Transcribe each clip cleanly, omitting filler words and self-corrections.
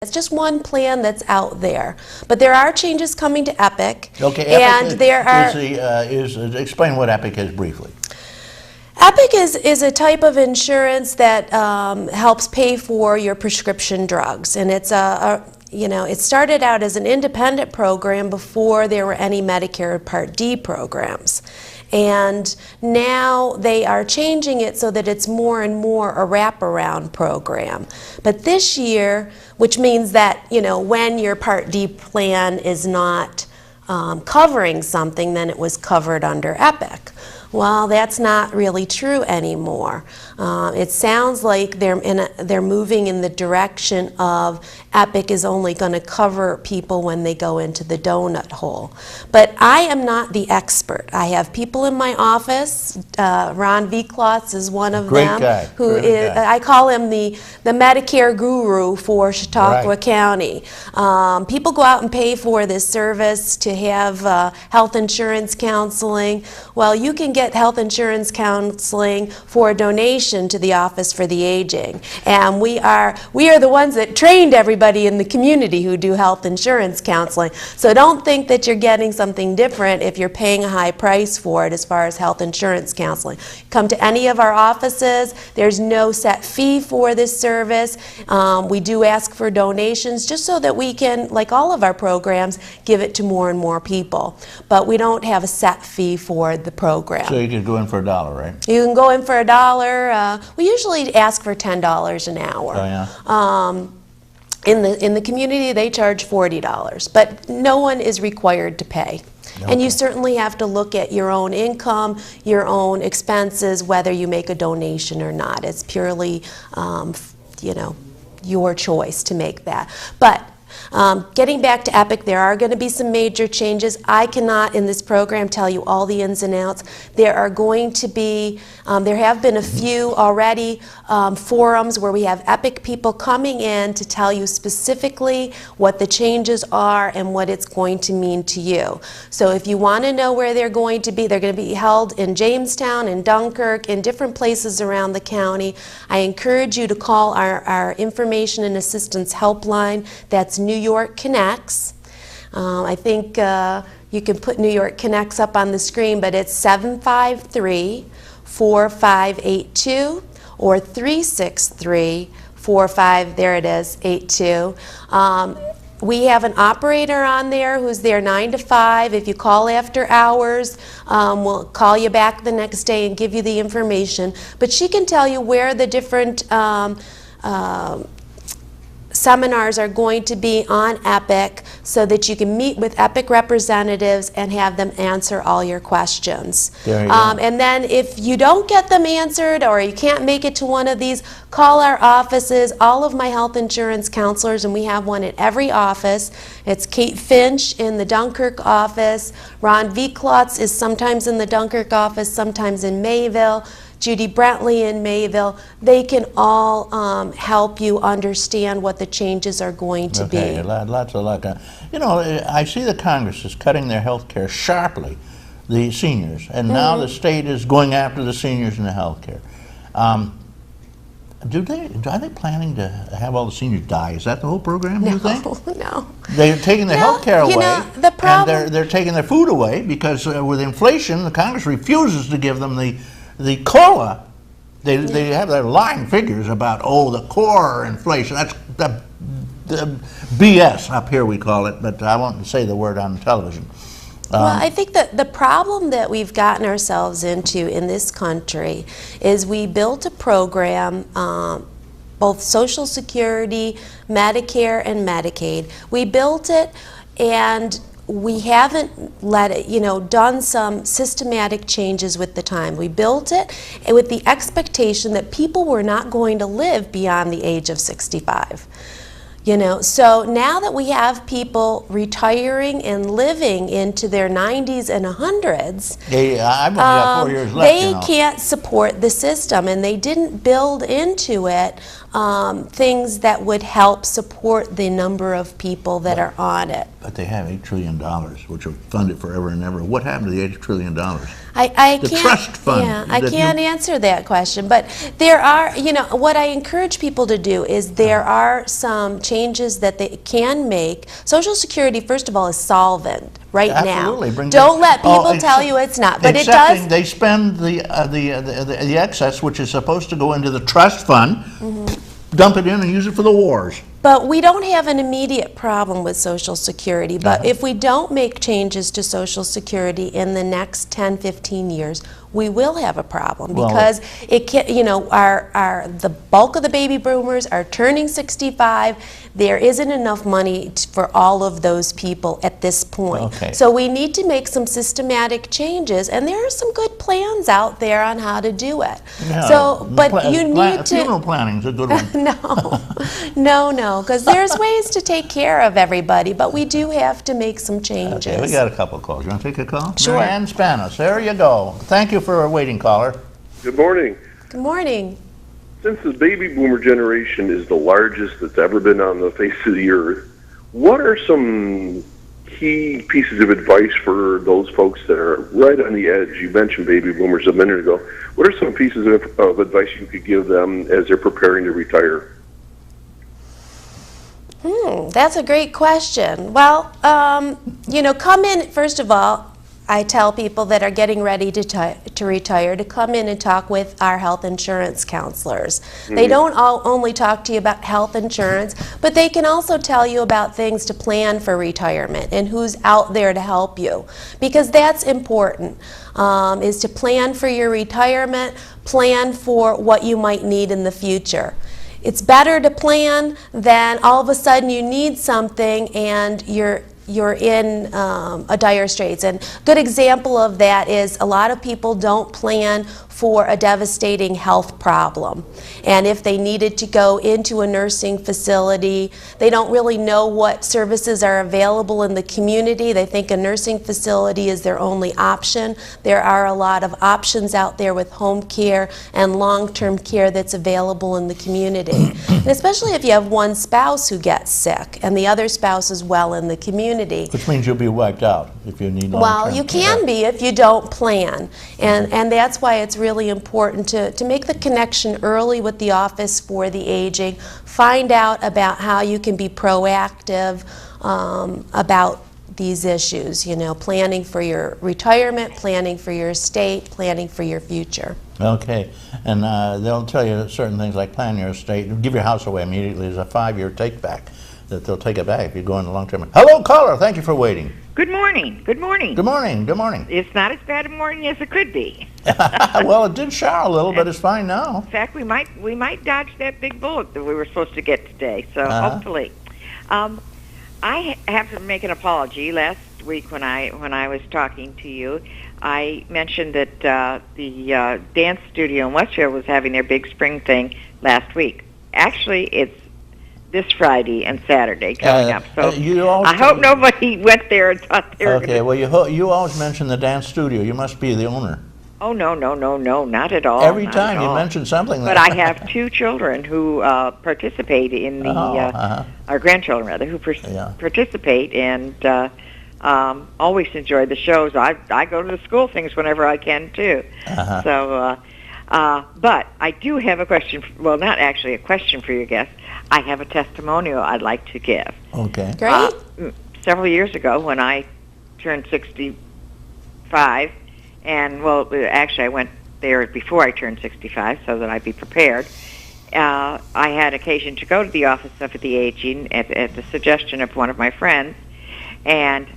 It's just one plan that's out there, but there are changes coming to Epic. Okay, and there are. Explain what Epic is briefly. Epic is a type of insurance that helps pay for your prescription drugs, and it's it started out as an independent program before there were any Medicare Part D programs. And now they are changing it so that it's more and more a wraparound program. But this year, which means that, when your Part D plan is not covering something, then it was covered under Epic. Well, that's not really true anymore. It sounds like they're moving in the direction of Epic is only going to cover people when they go into the donut hole. But I am not the expert. I have people in my office. Ron Klotz is one of them. Guy. Who is, I call him the Medicare guru for Chautauqua County. People go out and pay for this service to have health insurance counseling. Well, you can get health insurance counseling for a donation to the Office for the Aging, and we are the ones that trained everybody in the community who do health insurance counseling. So don't think that you're getting something different if you're paying a high price for it as far as health insurance counseling. Come to any of our offices. There's no set fee for this service. We do ask for donations just so that we can, like all of our programs, give it to more and more people. But we don't have a set fee for the program. So you can go in for $1, right? You can go in for $1. We usually ask for $10 an hour. Oh, yeah. In the community, they charge $40, but no one is required to pay. Okay. And you certainly have to look at your own income, your own expenses, whether you make a donation or not. It's purely, your choice to make that. But getting back to Epic, there are going to be some major changes. I cannot in this program tell you all the ins and outs. There are going to be, there have been a few already forums where we have Epic people coming in to tell you specifically what the changes are and what it's going to mean to you. So if you want to know where they're going to be held in Jamestown, in Dunkirk, in different places around the county. I encourage you to call our Information and Assistance Helpline. That's New York Connects. I think you can put New York Connects up on the screen, but it's 753-4582 or 363-45, there it is, 82. We have an operator on there who's there 9 to 5. If you call after hours, we'll call you back the next day and give you the information. But she can tell you where the different seminars are going to be on Epic so that you can meet with Epic representatives and have them answer all your questions. And then if you don't get them answered or you can't make it to one of these, call our offices. All of my health insurance counselors, and we have one at every office. It's Kate Finch in the Dunkirk office. Ron Klotz is sometimes in the Dunkirk office, sometimes in Mayville. Judy Brentley in Mayville. They can all help you understand what the changes are going to be. Okay, lots of luck. I see the Congress is cutting their health care sharply, the seniors, and now the state is going after the seniors in the health care. Are they planning to have all the seniors die? Is that the whole program, do you think? No. They're taking their health care away, the problem, and they're taking their food away because with inflation, the Congress refuses to give them the COLA. They have their lying figures about, the core inflation. That's the BS up here, we call it, but I won't say the word on television. Well, I think that the problem that we've gotten ourselves into in this country is we built a program, both Social Security, Medicare, and Medicaid. We built it, and we haven't let it, done some systematic changes with the time. We built it with the expectation that people were not going to live beyond the age of 65. So now that we have people retiring and living into their 90s and 100s, I've only got 4 years left, they can't support the system, and they didn't build into it things that would help support the number of people that are on it. But they have $8 trillion, which will fund it forever and ever. What happened to the $8 trillion? I The can't, trust fund. yeah, I can't answer that question, but there are, what I encourage people to do is there are some changes that they can make. Social Security, first of all, is solvent right Absolutely. now. Don't let people tell you it's not, but it does. They spend the excess, which is supposed to go into the trust fund, dump it in and use it for the wars. But we don't have an immediate problem with Social Security. But if we don't make changes to Social Security in the next 10, 15 years, we will have a problem because it can, the bulk of the baby boomers are turning 65. There isn't enough money for all of those people at this point. Okay. So we need to make some systematic changes, and there are some good plans out there on how to do it. Yeah, so, but you need to. Funeral planning's a good one. No, because there's ways to take care of everybody, but we do have to make some changes. Okay, we got a couple of calls. You want to take a call? Sure. MaryAnnSpanospt, there you go. Thank you for waiting, caller. Good morning. Good morning. Since the baby boomer generation is the largest that's ever been on the face of the earth, what are some key pieces of advice for those folks that are right on the edge? You mentioned baby boomers a minute ago. What are some pieces of advice you could give them as they're preparing to retire? That's a great question. Well, come in, first of all, I tell people that are getting ready to retire to come in and talk with our health insurance counselors. They don't only talk to you about health insurance, but they can also tell you about things to plan for retirement and who's out there to help you. Because that's important, is to plan for your retirement, plan for what you might need in the future. It's better to plan than all of a sudden you need something and you're in a dire straits. And a good example of that is a lot of people don't plan for a devastating health problem. And if they needed to go into a nursing facility, they don't really know what services are available in the community. They think a nursing facility is their only option. There are a lot of options out there with home care and long-term care that's available in the community. And especially if you have one spouse who gets sick and the other spouse is well in the community. Which means you'll be wiped out if you need long-term Well, you can be if you don't plan. And that's why it's really important to make the connection early with the Office for the Aging. Find out about how you can be proactive about these issues, planning for your retirement, planning for your estate, planning for your future. Okay, and they'll tell you certain things like plan your estate, give your house away immediately. There's a 5-year take back that they'll take it back if you go into long-term. Hello, caller. Thank you for waiting. Good morning. Good morning. Good morning. Good morning. It's not as bad a morning as it could be. Well, it did shower a little, but it's fine now. In fact, we might dodge that big bullet that we were supposed to get today. So hopefully, I have to make an apology. Last week when I was talking to you, I mentioned that the dance studio in Westfield was having their big spring thing last week. Actually, it's this Friday and Saturday coming up. So I hope nobody went there and thought they were Okay, well, you always mention the dance studio. You must be the owner. Oh, no, not at all. Every time you mention something. But I have 2 children who participate in the, our grandchildren rather, who participate and always enjoy the shows. I go to the school things whenever I can, too. So, but I do have a question, well, not actually a question for your guest. I have a testimonial I'd like to give. Okay. Great. Several years ago when I turned 65, and well, actually I went there before I turned 65 so that I'd be prepared. I had occasion to go to the Office of the Aging at the suggestion of one of my friends, and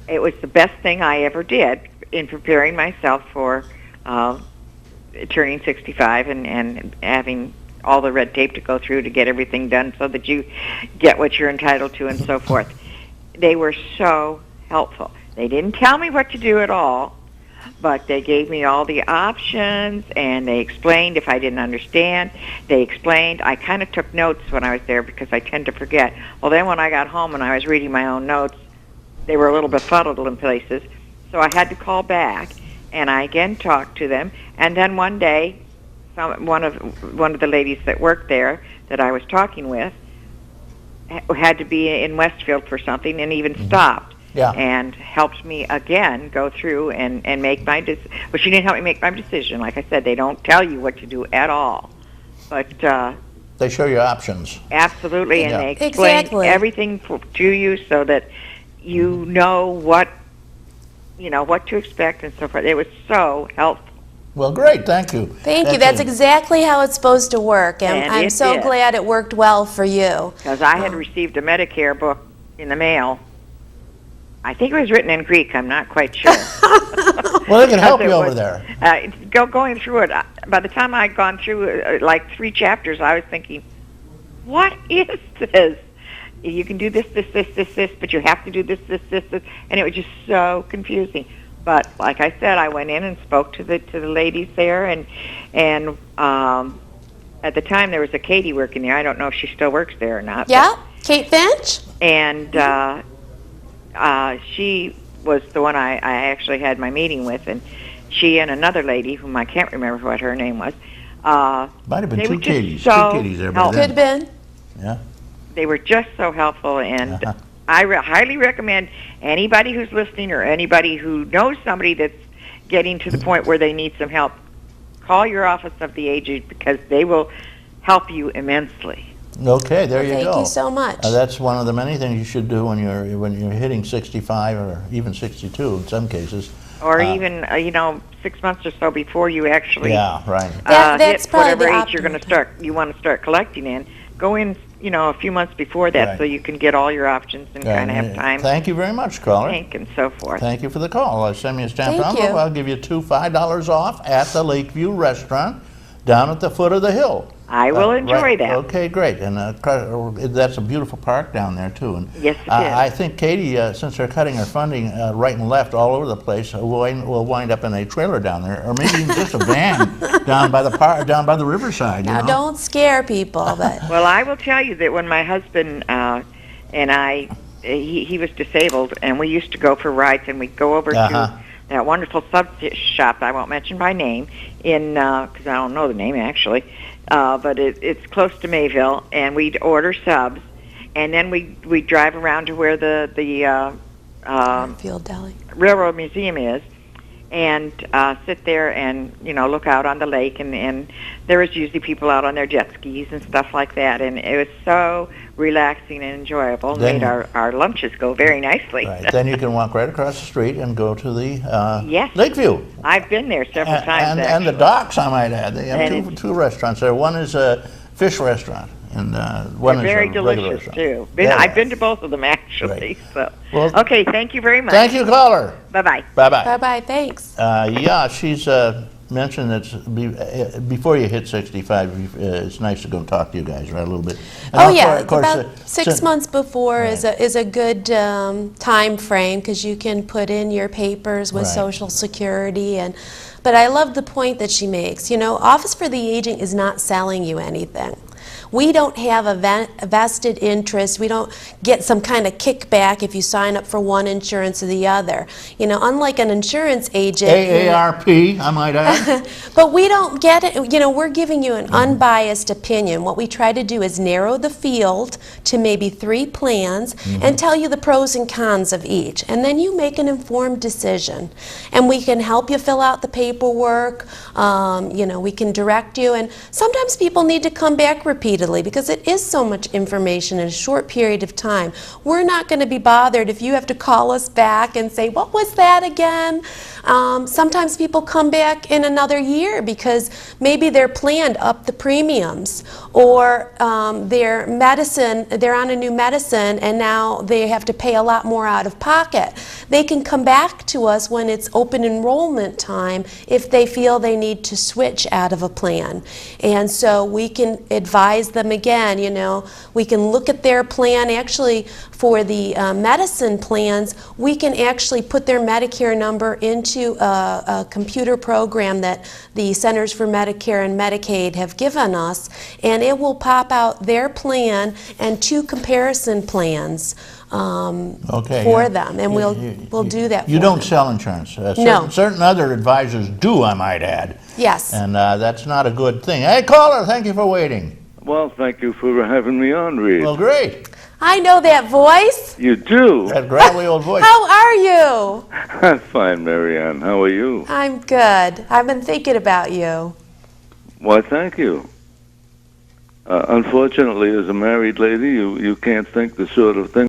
it was the best thing I ever did in preparing myself for turning 65 and having all the red tape to go through to get everything done so that you get what you're entitled to and so forth. They were so helpful. They didn't tell me what to do at all, but they gave me all the options, and they explained if I didn't understand. They explained. I kind of took notes when I was there because I tend to forget. Well, then when I got home and I was reading my own notes, they were a little befuddled in places, so I had to call back, and I again talked to them. And then one day, one of the ladies that worked there that I was talking with had to be in Westfield for something and even stopped and helped me again go through and make my decision. Well, she didn't help me make my decision. Like I said, they don't tell you what to do at all. But they show you options. Absolutely, and they explain everything to you so that you know what to expect and so forth. It was so helpful. Well, great, thank you. Thank you. That's exactly how it's supposed to work, and I'm so glad it worked well for you. Because I had received a Medicare book in the mail. I think it was written in Greek. I'm not quite sure. Well, they can help you over there. Going through it, by the time I'd gone through like 3 chapters, I was thinking, what is this? You can do this, but you have to do this, and it was just so confusing. But like I said, I went in and spoke to the ladies there, and at the time there was a Katie working there. I don't know if she still works there or not. Yeah, Kate Finch. And she was the one I actually had my meeting with, and she and another lady whom I can't remember what her name was. Might have been two Katies. So two Katies there by then. Could have been. Yeah. They were just so helpful, and I highly recommend anybody who's listening or anybody who knows somebody that's getting to the point where they need some help, call your office of the agent because they will help you immensely. Okay, there you go. Thank you so much. That's one of the many things you should do when you're hitting 65 or even 62 in some cases. Or even 6 months or so before you actually right. That's hit probably whatever the age you want to start collecting in. Go in a few months before that so you can get all your options and kind of have time. Thank you very much, caller. Think and so forth. Thank you for the call. Send me a stamped Thank envelope. you. I'll give you $5 off at the Lakeview Restaurant down at the foot of the hill. I will enjoy that. Okay, great. And that's a beautiful park down there, too. And yes, it is. I think Katie, since they're cutting her funding right and left all over the place, will wind up in a trailer down there, or maybe even just a van down by the riverside. Now, don't scare people. But well, I will tell you that when my husband and I, he was disabled, and we used to go for rides, and we'd go over to that wonderful sub shop I won't mention by name because I don't know the name actually, but it's close to Mayville, and we'd order subs, and then we'd drive around to where the Field Deli Railroad Museum is, and sit there and look out on the lake, and there was usually people out on their jet skis and stuff like that, and it was so relaxing and enjoyable. Made our lunches go very nicely. Right. Then you can walk right across the street and go to the Lakeview. I've been there several times. And the docks, I might add. They have two restaurants there. One is a fish restaurant, and one is very a delicious restaurant. Too. I've been to both of them actually. Right. So okay, thank you very much. Thank you, caller. Bye bye. Bye bye. Bye bye. Thanks. She's mentioned that before you hit 65, it's nice to go and talk to you guys, right, a little bit. And of course, about 6 months before is a good time frame because you can put in your papers with Social Security But I love the point that she makes. Office for the Aging is not selling you anything. We don't have a vested interest. We don't get some kind of kickback if you sign up for one insurance or the other. Unlike an insurance agent. AARP, I might add. But we don't get it. We're giving you an unbiased opinion. What we try to do is narrow the field to maybe 3 plans and tell you the pros and cons of each. And then you make an informed decision. And we can help you fill out the paperwork. We can direct you. And sometimes people need to come back repeatedly because it is so much information in a short period of time. We're not going to be bothered if you have to call us back and say, what was that again? Sometimes people come back in another year because maybe their plan upped the premiums, or they're on a new medicine and now they have to pay a lot more out of pocket. They can come back to us when it's open enrollment time if they feel they need to switch out of a plan. And so we can advise advise them again, you know, we can look at their plan. Actually, for the medicine plans, we can actually put their Medicare number into a computer program that the Centers for Medicare and Medicaid have given us, and it will pop out their plan and 2 comparison plans for them, and we'll do that for You don't them. sell insurance. No. Certain other advisors do, I might add. Yes. And that's not a good thing. Hey, caller, thank you for waiting. Well, thank you for having me on, Reed. Well, great. I know that voice. You do? That gravelly old voice. How are you? I'm fine, Marianne. How are you? I'm good. I've been thinking about you. Why, thank you. Unfortunately, as a married lady, you can't think the sort of thing